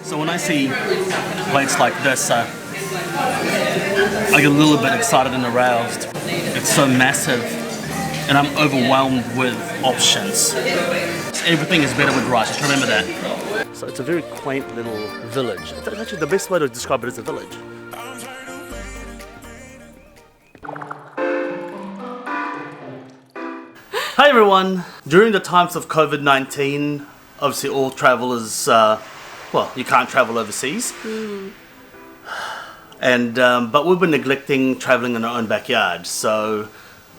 So when I see plates like this, I get a little bit excited and aroused. It's so massive, and I'm overwhelmed with options. Everything is better with rice, just remember that. So it's a very quaint little village. It's actually the best way to describe it is a village. Hi everyone! During the times of COVID-19, obviously all travel is, well, you can't travel overseas. And but we've been neglecting traveling in our own backyard. So,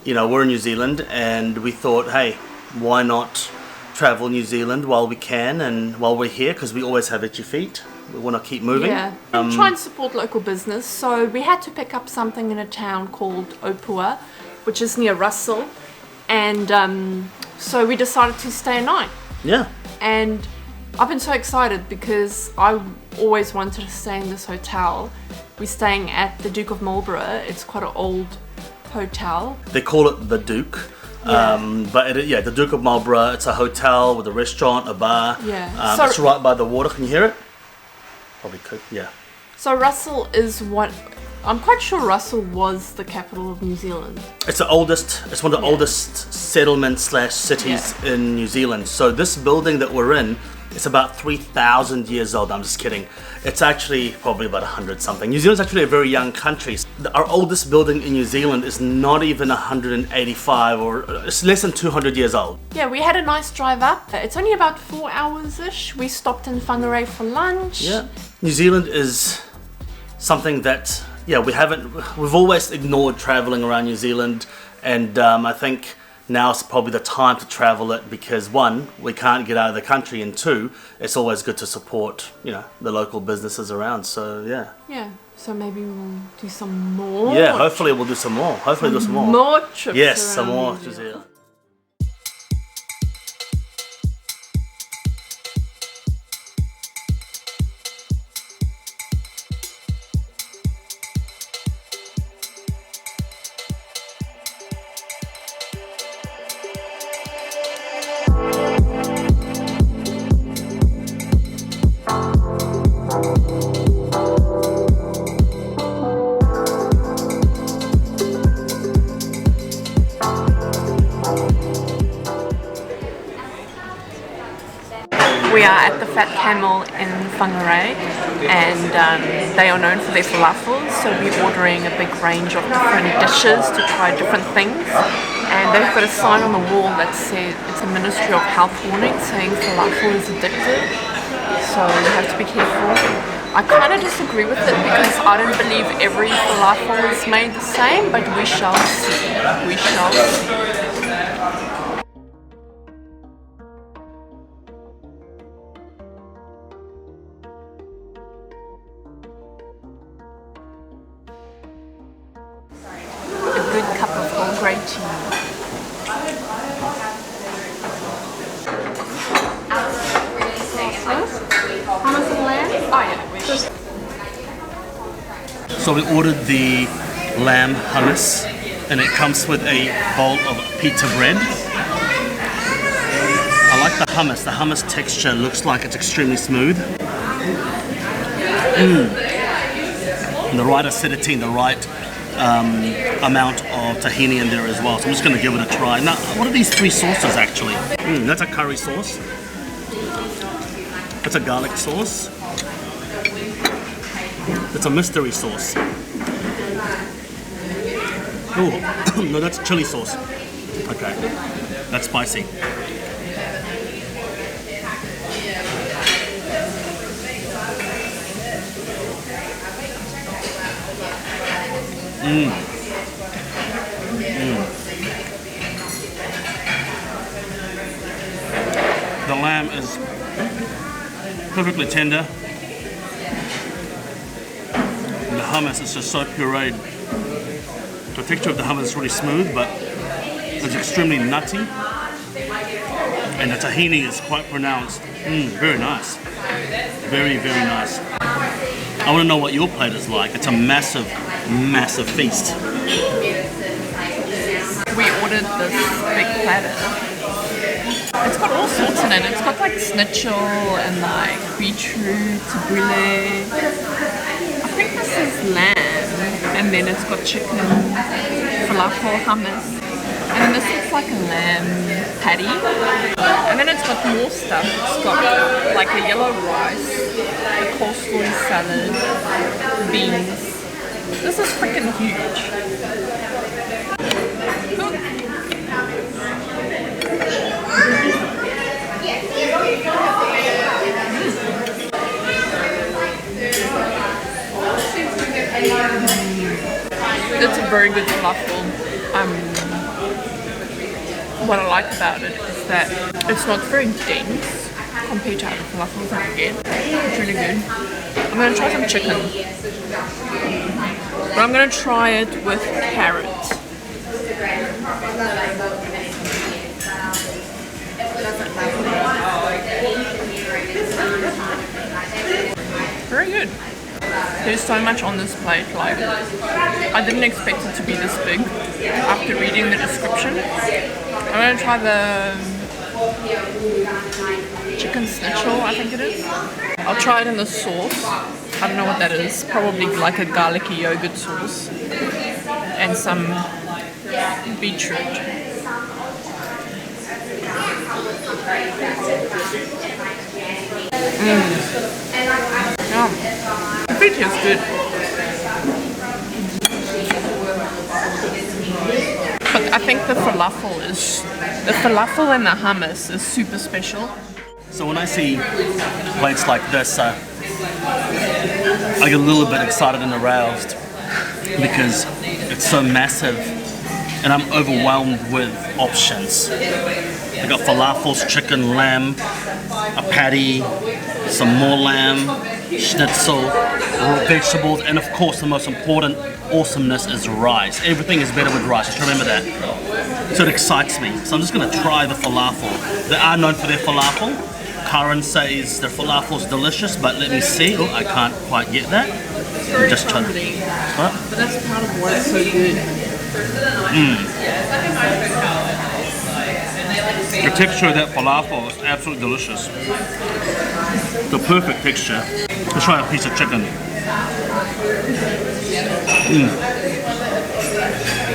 you know, we're in New Zealand and we thought, hey, why not travel New Zealand while we can and while we're here, because we always have itchy feet. We want to keep moving. Yeah, and try and support local business. So we had to pick up something in a town called Opua, which is near Russell. And so we decided to stay a night. Yeah. And I've been so excited because I always wanted to stay in this hotel. We're staying at the Duke of Marlborough. It's quite an old hotel. They call it the Duke. Yeah. But the Duke of Marlborough, it's a hotel with a restaurant, a bar. Yeah. It's right by the water. Can you hear it? Probably could, yeah. So Russell is what... I'm quite sure Russell was the capital of New Zealand. It's one of the oldest settlements / cities in New Zealand. So this building that we're in, it's about 3,000 years old. I'm just kidding. It's actually probably about 100 something. New Zealand's actually a very young country. Our oldest building in New Zealand is not even 185 or it's less than 200 years old. Yeah, we had a nice drive up. It's only about 4 hours-ish. We stopped in Whangarei for lunch. Yeah. New Zealand is something that, we've always ignored traveling around New Zealand, and I think now is probably the time to travel it because one, we can't get out of the country, and two, it's always good to support, the local businesses around. So yeah, so maybe we'll do some more. Yeah, hopefully we'll do some more. More trips. Yes, some more to New Zealand. We are at the Fat Camel in Whangarei, and they are known for their falafels, so we're ordering a big range of different dishes to try different things. And they've got a sign on the wall that says it's a Ministry of Health warning saying falafel is addictive, so you have to be careful. I kind of disagree with it because I don't believe every falafel is made the same, but we shall see. We shall see. A good cup of Whangarei tea. Hummus and lamb? Oh yeah. So we ordered the lamb hummus, and it comes with a bowl of pita bread. I like the hummus. The hummus texture looks like it's extremely smooth. And the right acidity and the right amount of tahini in there as well. So I'm just going to give it a try. Now, what are these three sauces actually? That's a curry sauce. That's a garlic sauce. It's a mystery sauce. Oh, no, that's chili sauce. Okay, that's spicy. The lamb is perfectly tender. And the hummus is just so pureed. The texture of the hummus is really smooth, but it's extremely nutty. And the tahini is quite pronounced. Very nice. Very, very nice. I want to know what your plate is like. It's a massive, massive feast. We ordered this big platter. It's got all sorts in it. It's got like schnitzel and like beetroot, tabbouleh. I think this is lamb, and then it's got chicken, falafel, hummus. And then this looks like a lamb patty. And then it's got more stuff. It's got like a yellow rice, a coleslaw salad, beans. This is freaking huge. It's a very good falafel. What I like about it is that it's not very dense compared to other falafels I get. It's really good. I'm going to try some chicken. But I'm going to try it with carrot. Very good. There's so much on this plate, like, I didn't expect it to be this big after reading the description. I'm going to try the chicken schnitzel, I think it is. I'll try it in the sauce. I don't know what that is. Probably like a garlicky yogurt sauce. And some beetroot. Yeah. The food here is good. But I think the falafel and the hummus is super special. So when I see plates like this, I get a little bit excited and aroused because it's so massive and I'm overwhelmed with options. I got falafels, chicken, lamb, a patty, some more lamb, schnitzel, raw vegetables, and of course the most important awesomeness is rice. Everything is better with rice, just remember that. So it excites me. So I'm just going to try the falafel. They are known for their falafel. Karen says their falafel is delicious, but let me see. Oh, I can't quite get that. I'm just trying to... What? But that's part of why it's so good. The texture of that falafel is absolutely delicious. The perfect texture. Let's try a piece of chicken.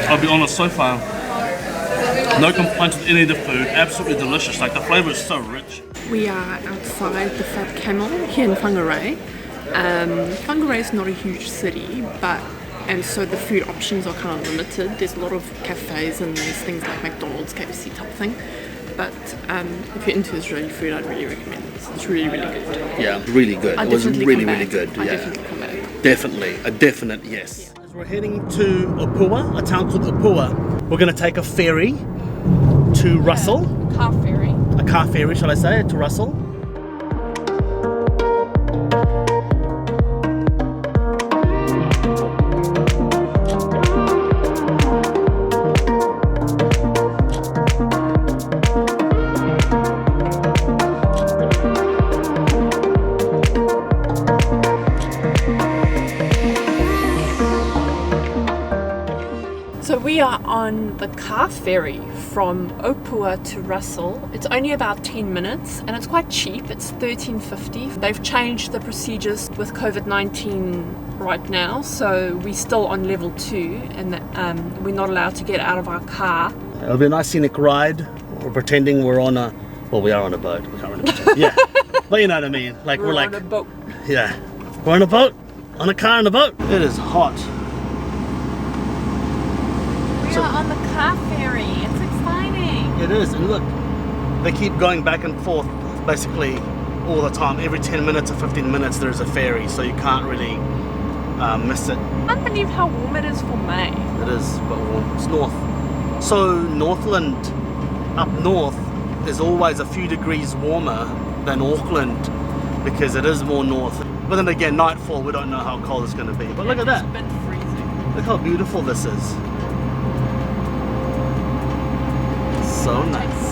I'll be honest, so far, no complaints with any of the food. Absolutely delicious. Like the flavour is so rich. We are outside the Fat Camel here in Whangarei. Whangarei is not a huge city, and so the food options are kind of limited. There's a lot of cafes and there's things like McDonald's, KFC type thing. But if you're into Israeli food, I'd really recommend this. It's really, really good. Yeah, really good. It was really, really good. I definitely come back. Definitely, a definite yes. As we're heading to Opua, a town called Opua, we're going to take a ferry to Russell. Car ferry. A car ferry, shall I say, to Russell. So we are on the car ferry from Opua to Russell. It's only about 10 minutes and it's quite cheap. It's $13.50. They've changed the procedures with COVID-19 right now, so we're still on level 2 and we're not allowed to get out of our car. It'll be a nice scenic ride. We're pretending we're on a... Well, we are on a boat. We can't really pretend. Yeah, but you know what I mean. Like we're like... on a boat. Yeah, we're on a boat. On a car and a boat. It is hot. We are on the car ferry. It's exciting. It is, and look, they keep going back and forth basically all the time. Every 10 minutes or 15 minutes there's a ferry, so you can't really miss it. I can't believe how warm it is for May. It is, but warm. It's north. So Northland, up north, is always a few degrees warmer than Auckland because it is more north. But then again, nightfall, we don't know how cold it's going to be. But look at that. It's a bit freezing. Look how beautiful this is. So nice.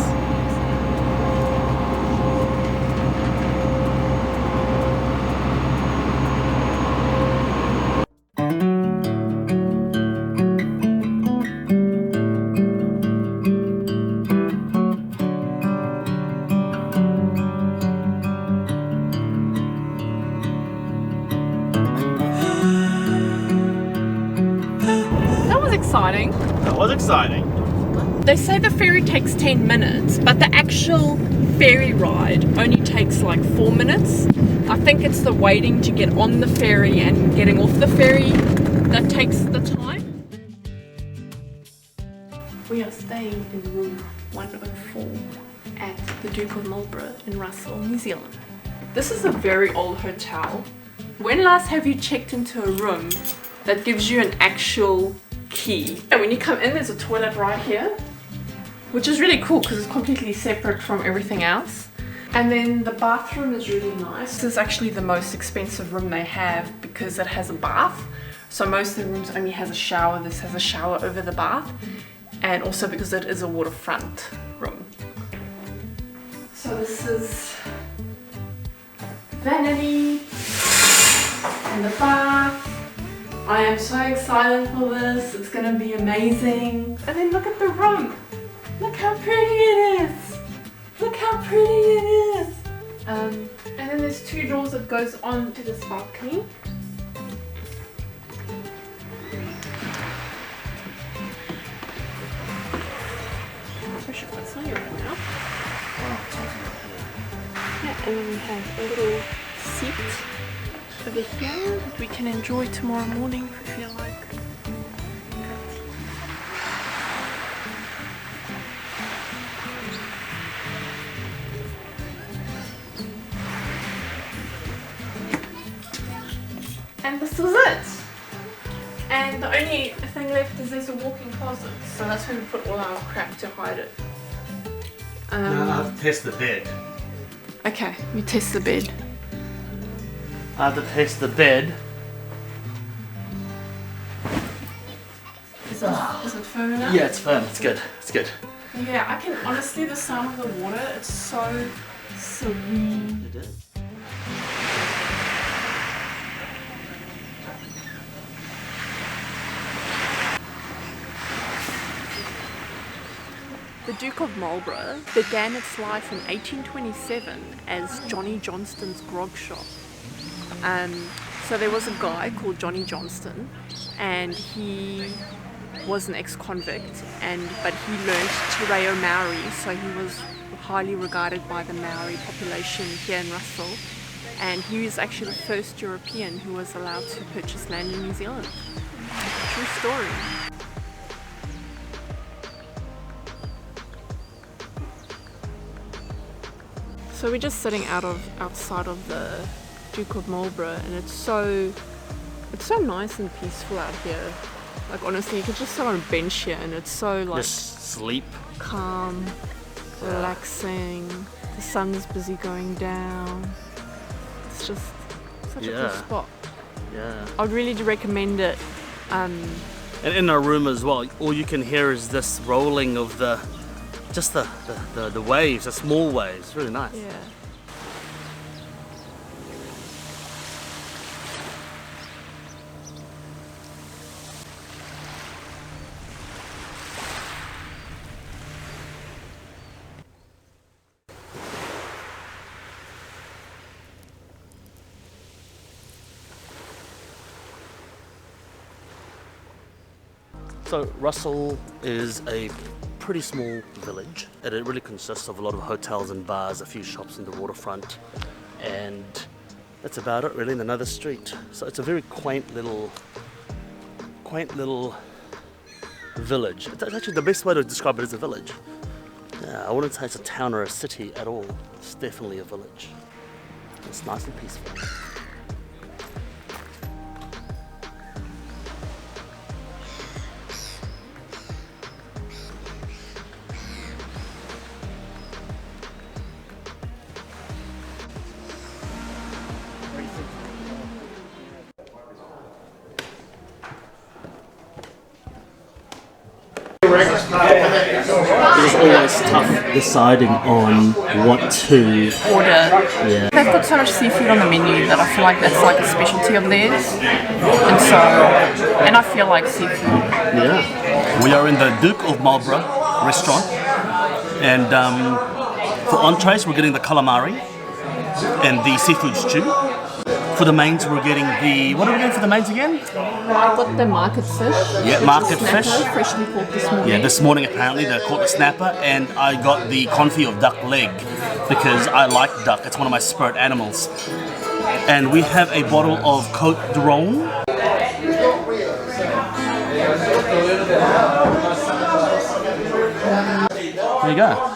exciting. That was exciting. They say the ferry takes 10 minutes, but the actual ferry ride only takes like 4 minutes. I think it's the waiting to get on the ferry and getting off the ferry that takes the time. We are staying in room 104 at the Duke of Marlborough in Russell, New Zealand. This is a very old hotel. When last have you checked into a room that gives you an actual key? And when you come in, there's a toilet right here, which is really cool because it's completely separate from everything else. And then the bathroom is really nice. This is actually the most expensive room they have because it has a bath. So most of the rooms only has a shower. This has a shower over the bath. And also because it is a waterfront room. So this is vanity and the bath. I am so excited for this. It's gonna be amazing. And then look at the room. Look how pretty it is. Look how pretty it is. And then there's 2 doors that goes on to this balcony. Yeah, and then we have a little seat over here that we can enjoy tomorrow morning if we feel like. And this is it. And the only thing left is there's a walk-in closet. So that's where we put all our crap to hide it. Now I'll test the bed. Okay, we test the bed. I have to test the bed. Is it firm enough? Yeah, it's firm. It's good. It's good. Yeah, I can honestly, the sound of the water, it's so serene. It is. The Duke of Marlborough began its life in 1827 as Johnny Johnston's grog shop. So there was a guy called Johnny Johnston, and he was an ex-convict, but he learned Te Reo Maori, so he was highly regarded by the Maori population here in Russell, and he was actually the first European who was allowed to purchase land in New Zealand. True story. So we're just sitting outside of the Duke of Marlborough, and it's so nice and peaceful out here. Like honestly, you could just sit on a bench here, and it's so like just sleep, calm, relaxing. The sun's busy going down. It's just such a cool spot. Yeah. I'd really recommend it. And in our room as well, all you can hear is this rolling of the waves, the small waves. It's really nice. Yeah. So Russell is a pretty small village, and it really consists of a lot of hotels and bars, a few shops in the waterfront, and that's about it really, in another street. So it's a very quaint little village. It's actually the best way to describe it is a village. Yeah, I wouldn't say it's a town or a city at all. It's definitely a village. It's nice and peaceful. It was always tough deciding on what to Order. Yeah. They've got so much seafood on the menu that I feel like that's like a specialty of theirs. And I feel like seafood. Yeah. We are in the Duke of Marlborough restaurant, and for entrees we're getting the calamari and the seafood stew. For the mains, we're getting the... What are we getting for the mains again? I got the market fish. Yeah, market fish. Freshly caught this morning. Yeah, this morning apparently they caught the snapper, and I got the confit of duck leg because I like duck. It's one of my spirit animals. And we have a bottle of Cote de Rhone. There you go.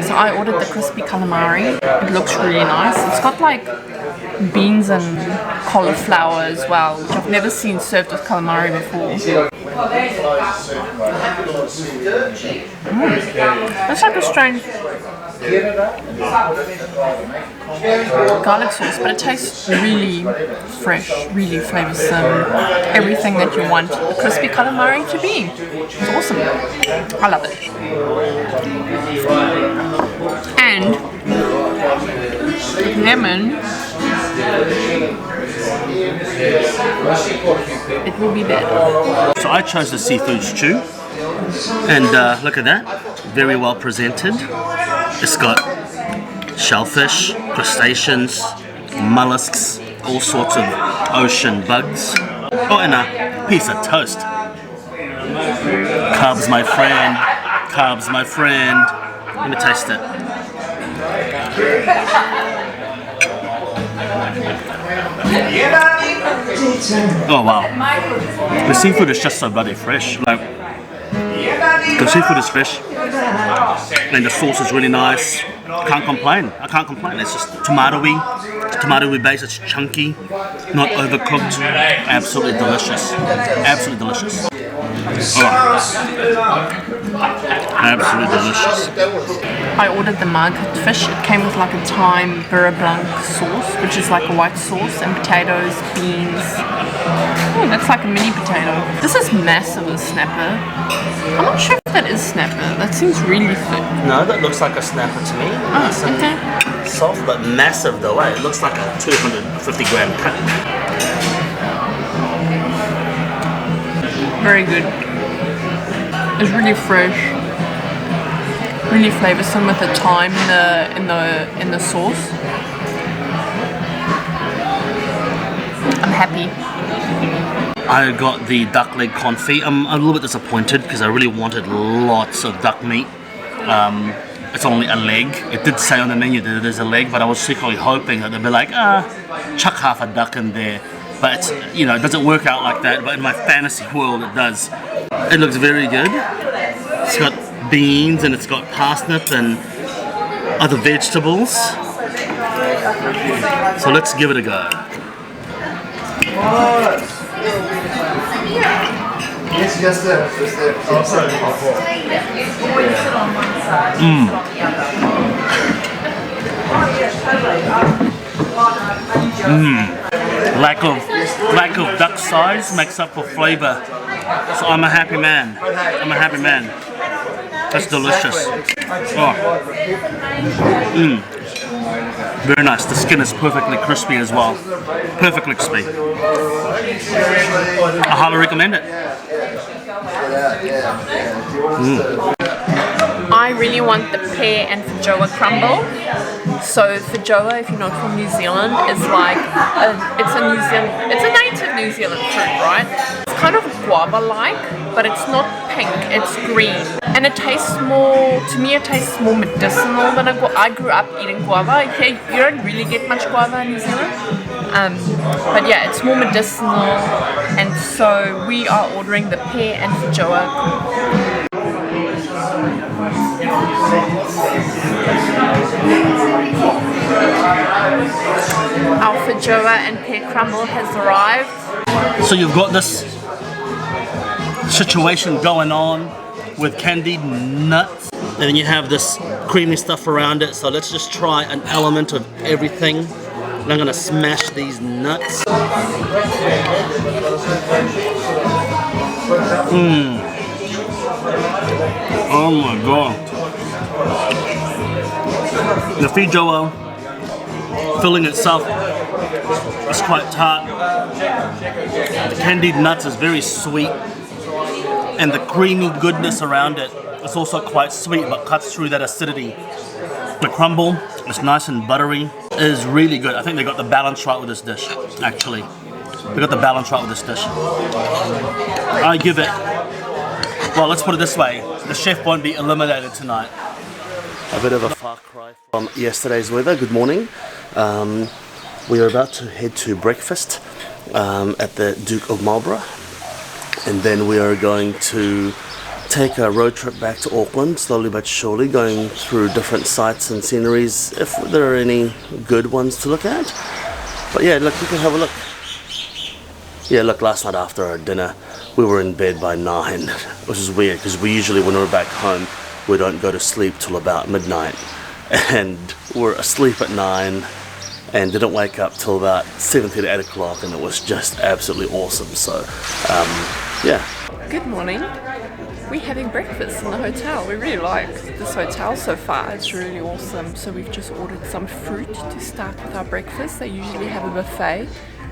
So I ordered the crispy calamari. It looks really nice. It's got like beans and cauliflower as well, which I've never seen served with calamari before. That's like a strange garlic sauce, but it tastes really fresh, really flavoursome. Everything that you want a crispy calamari to be. It's awesome. I love it. And lemon, it will be better. So I chose the seafood stew, and look at that, very well presented. It's got shellfish, crustaceans, mollusks, all sorts of ocean bugs. Oh, and a piece of toast. Carbs, my friend. Carbs, my friend. Let me taste it. Oh wow. The seafood is just so bloody fresh. Like, the seafood is fresh and the sauce is really nice. Can't complain. I can't complain. It's just tomatoey base. It's chunky, not overcooked. Absolutely delicious. Absolutely delicious. Oh. Absolutely delicious. I ordered the market fish. It came with like a thyme beurre blanc sauce, which is like a white sauce, and potatoes, beans. Oh, that's like a mini potato. This is massive, a snapper. I'm not sure if that is snapper. That seems really thick. No, that looks like a snapper to me. Oh, okay. Soft but massive though, eh? It looks like a 250 gram cut. Very good. It's really fresh, really flavoursome with the thyme in the sauce. I'm happy. I got the duck leg confit. I'm a little bit disappointed because I really wanted lots of duck meat. It's only a leg. It did say on the menu that there's a leg, but I was secretly hoping that they'd be like, chuck half a duck in there. But it's, you know, it doesn't work out like that. But in my fantasy world, it does. It looks very good. It's got beans and it's got parsnip and other vegetables. So let's give it a go. Lack of duck size makes up for flavour. So I'm a happy man. I'm a happy man. That's delicious. Oh. Very nice. The skin is perfectly crispy as well. Perfectly crispy. I highly recommend it. I really want the pear and feijoa crumble. So feijoa, if you're not from New Zealand, is like it's a native New Zealand fruit, right? It's kind of guava-like, but it's not pink. It's green, and it tastes more. To me, it tastes more medicinal than I grew up eating guava. Here, you don't really get much guava in New Zealand. But yeah, it's more medicinal, and so we are ordering the pear and feijoa. Our feijoa and pear crumble has arrived. So you've got this situation going on with candied nuts, and then you have this creamy stuff around it. So let's just try an element of everything. And I'm gonna smash these nuts. Oh my god. The feijoa filling itself is quite tart. The candied nuts is very sweet, and the creamy goodness around it is also quite sweet but cuts through that acidity. The crumble is nice and buttery. is really good. I think they got the balance right with this dish, actually. They got the balance right with this dish. I give it, well, let's put it this way. The chef won't be eliminated tonight. A bit of a far cry from yesterday's weather. Good morning. We are about to head to breakfast at the Duke of Marlborough. And then we are going to take a road trip back to Auckland, slowly but surely, going through different sights and sceneries, if there are any good ones to look at. But yeah, look, you can have a look. Yeah, look, last night after our dinner, we were in bed by 9, which is weird, because we usually, when we're back home, we don't go to sleep till about midnight. And we're asleep at 9, and didn't wake up till about 7:30, 8 o'clock, and it was just absolutely awesome. So, yeah. Good morning. We're having breakfast in the hotel. We really like this hotel so far. It's really awesome. So we've just ordered some fruit to start with our breakfast. They usually have a buffet,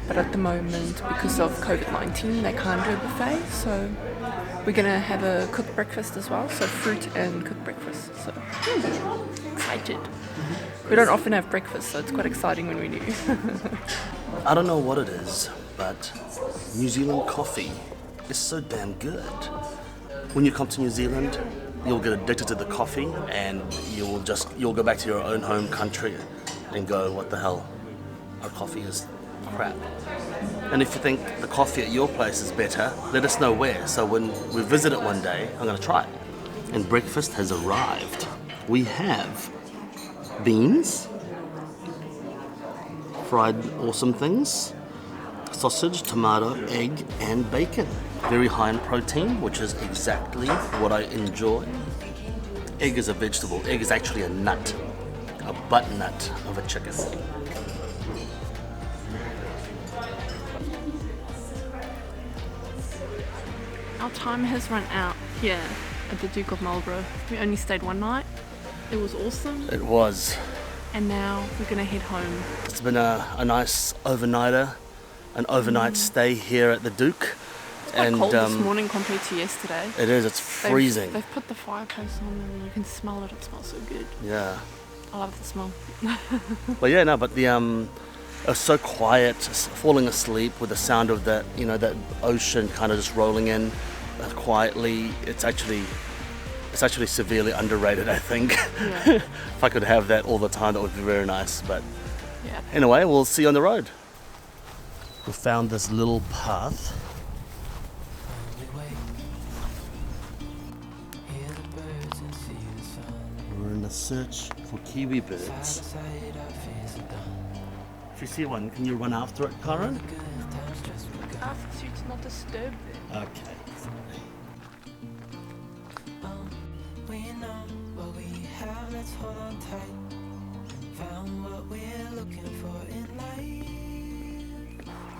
but at the moment, because of COVID-19, they can't do a buffet. So we're gonna have a cooked breakfast as well. So fruit and cooked breakfast. So excited. We don't often have breakfast, so it's quite exciting when we do. I don't know what it is, but New Zealand coffee is so damn good. When you come to New Zealand, you'll get addicted to the coffee, and you'll go back to your own home country and go, what the hell, our coffee is crap. And if you think the coffee at your place is better, let us know where. So when we visit it one day, I'm gonna try it. And breakfast has arrived. We have beans, fried awesome things, sausage, tomato, egg, and bacon. Very high in protein, which is exactly what I enjoy. Egg is a vegetable. Egg is actually a nut, a butt nut of a chicken. Our time has run out here at the Duke of Marlborough. We only stayed one night. It was awesome. It was. And now we're gonna head home. It's been a nice overnighter, an overnight stay here at the Duke. It's quite cold this morning compared to yesterday. It is, it's freezing. They've put the fireplace on and you can smell it. It smells so good. Yeah. I love the smell. But yeah, no, but the it was so quiet, falling asleep with the sound of that, you know, that ocean kind of just rolling in quietly. It's actually severely underrated, I think. Yeah. If I could have that all the time, that would be very nice. But yeah. Anyway, we'll see you on the road. We found this little path. We're in a search for kiwi birds. If you see one, can you run after it, Karen? Ask you to not disturb them. Okay.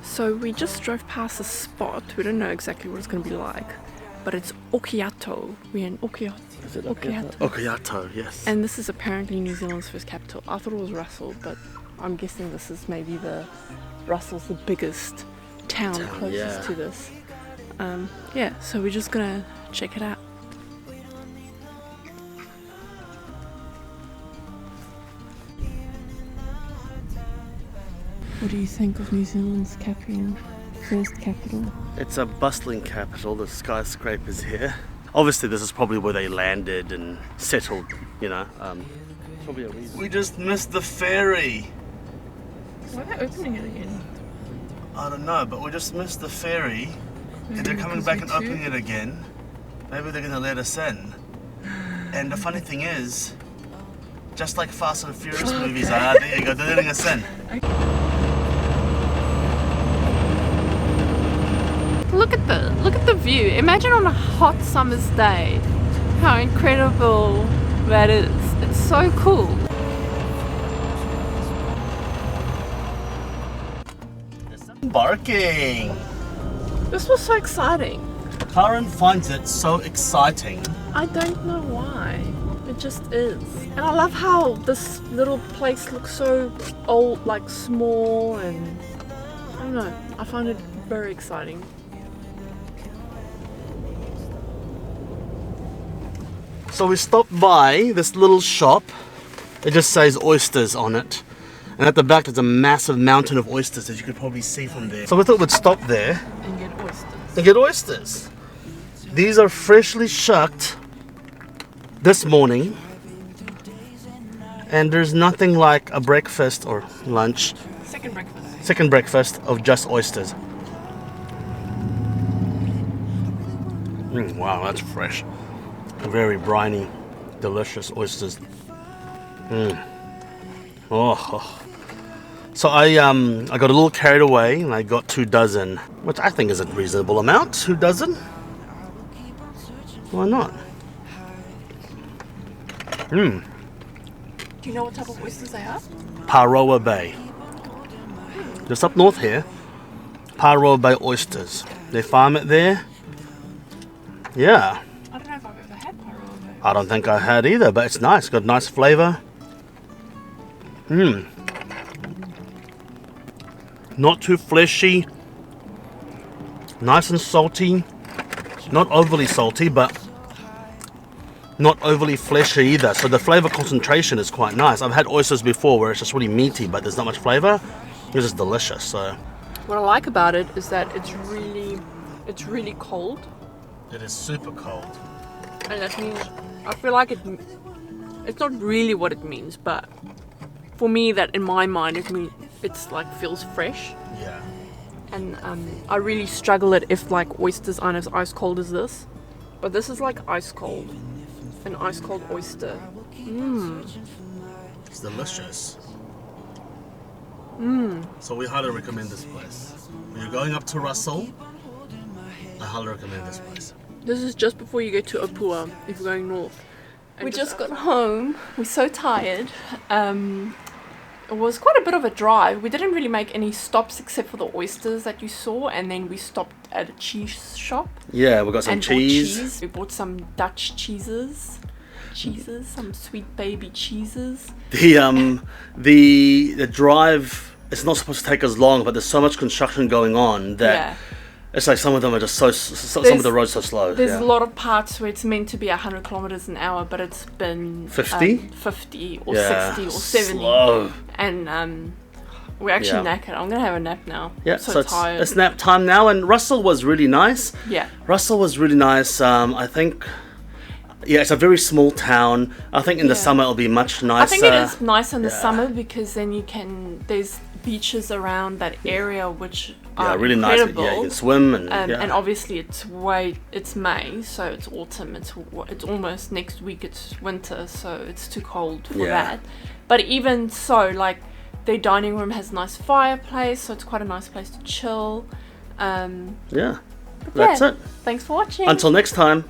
So we just drove past a spot. We don't know exactly what it's going to be like, but it's Okiato. We're in Okiato. Is it Okiato? Okiato, yes. And this is apparently New Zealand's first capital. I thought it was Russell, but I'm guessing this is maybe Russell's the biggest town closest to this. Yeah, so we're just gonna check it out. What do you think of New Zealand's capital? First capital? It's a bustling capital. The skyscrapers here. Obviously, this is probably where they landed and settled. You know, probably a reason. We just missed the ferry. Why are they opening it again? I don't know, but we just missed the ferry. Maybe and they're coming back and opening it again. Maybe they're gonna let us in. And the funny thing is, just like Fast and Furious movies are, there you go, they're letting us in. Look at the view. Imagine on a hot summer's day how incredible that is. It's so cool. Barking. This was so exciting. Karen finds it so exciting. I don't know why. It just is. And I love how this little place looks so old, like small, and I don't know. I find it very exciting. So we stopped by this little shop. It just says Oysters on it. And at the back there's a massive mountain of oysters, as you could probably see from there. So we thought we'd stop there And get oysters. and get oysters. These are freshly shucked this morning. And there's nothing like a breakfast or lunch, second breakfast of just oysters. Wow, that's fresh. Very briny, delicious oysters. Oh. So I got a little carried away and I got 2 dozen, which I think is a reasonable amount. 2 dozen? Why not? Do you know what type of oysters they are? Paroa Bay. Just up north here. Paroa Bay oysters. They farm it there. Yeah. I don't know if I've ever had Paroa Bay. I don't think I had either, but it's nice. Got nice flavor. Not too fleshy. Nice and salty. Not overly salty, but not overly fleshy either. So the flavor concentration is quite nice. I've had oysters before where it's just really meaty, but there's not much flavor. This is delicious. So what I like about it is that it's really cold. it is super cold. And that means, I feel like it's not really what it means, but for me, that in my mind, it's like feels fresh. Yeah. And I really struggle it if like oysters aren't as ice cold as this. But this is like ice cold. An ice cold oyster. It's delicious. So we highly recommend this place. When you're going up to Russell, I highly recommend this place. This is just before you get to Opua, if you're going north. We just got home. We're so tired. It was quite a bit of a drive. We didn't really make any stops except for the oysters that you saw, and then we stopped at a cheese shop. Yeah, we got some and cheese. Bought cheese. We bought some Dutch cheeses, some sweet baby cheeses. The drive, it's not supposed to take as long, but there's so much construction going on that it's like some of them are just some of the roads so slow. There's a lot of parts where it's meant to be 100 kilometers an hour, but it's been 50? 50 or 60 or 70. Slow. And we're actually knackered. I'm gonna have a nap now. Yeah, I'm so tired. It's nap time now, and Russell was really nice. Yeah. Russell was really nice. I think, it's a very small town. I think in the summer it'll be much nicer. I think it is nice in the summer because then there's beaches around that area which are really incredible. nice. Yeah, you can swim and obviously it's May, so it's autumn. It's almost next week. It's winter, so it's too cold for that. But even so, like their dining room has a nice fireplace, so it's quite a nice place to chill. That's it. Thanks for watching. Until next time.